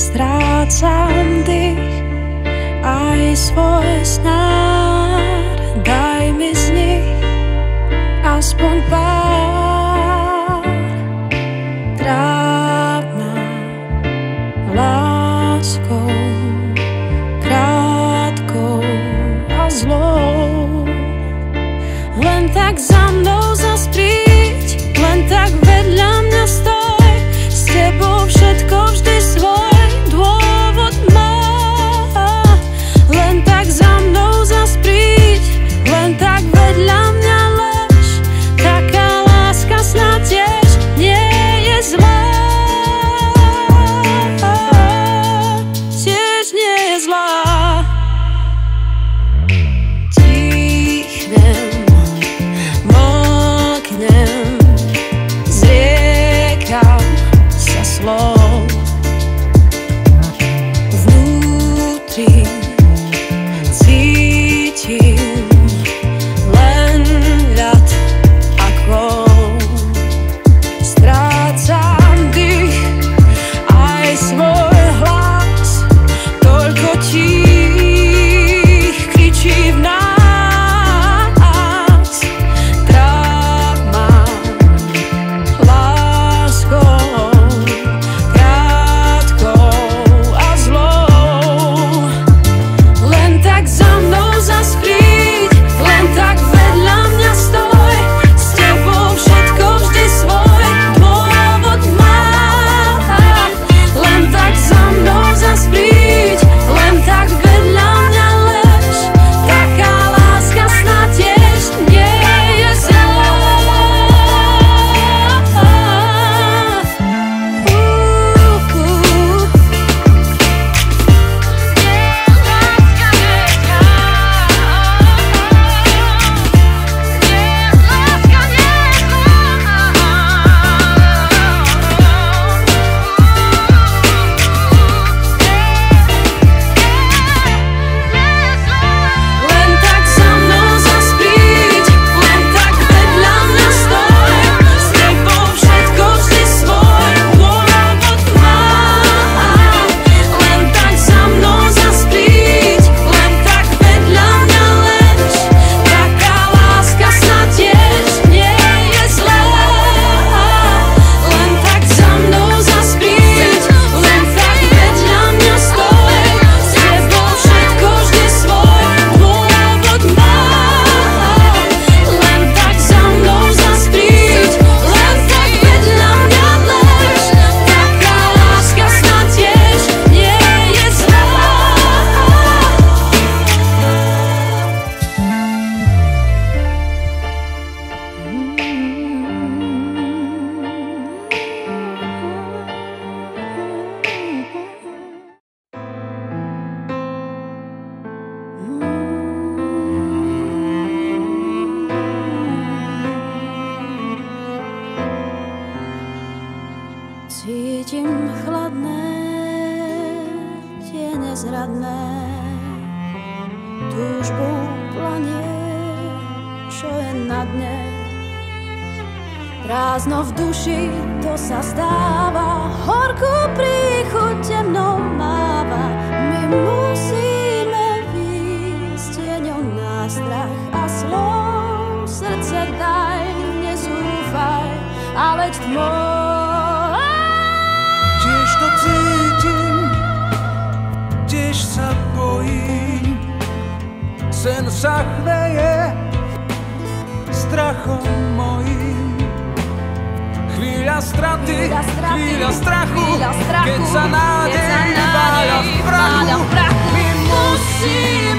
Strácam dých, aj svoj snár, daj mi z nich aspoň pár. Tráv ma láskou, krátkou a zlou. Len tak za mnou zas príď, len tak vedľa mňa stoj. S tebou všetko vždy svoj dôvod má. Len tak za mnou zas príď, len tak vedľa mňa lež. Taká láska snáď tiež nie je zlá. Tiež nie je zlá. Tichnem, mlknem, zriekam sa slov. Vnútri cítim len ľad a kôl. Strácam dých, aj svoj hlas, toľko tých kričí v nás. Tráv ma láskou, krátkou a zlou. Len tak za mnou zas príď, len tak vedľa mňa stoj. S tebou všetko vždy svoj dôvod má. Len tak za mnou zas príď, len tak vedľa mňa lež. Taká láska snáď tiež nie je zlá. Len tak za mnou zas príď, len tak vedľa mňa stoj. S tebou všetko vždy svoj dôvod má. Len tak za mnou zas príď, len tak vedľa mňa lež. Taká láska snáď tiež nie je zlá. Len tak za mnou zas príď, len tak vedľa mňa stoj. S tebou všetko vždy svoj dôvod má. Len tak za mnou zas príď, len tak vedľa mňa lež. Taká láska snáď tiež nie je zlá. Cítim chladné, tiene zradné, túžbu planie, čo je na dne. Prázdno v duši, to sa stáva, horkú príchuť temnou máva. My musíme výjsť tieňou na strach a slov. Srdce daj, nezúfaj, a leď tmou. Tiež to cítim, tiež sa bojím. Sen sa chveje strachom mojím. Chvíľa straty, chvíľa strachu, keď sa nádej váľa v prachu. My musíme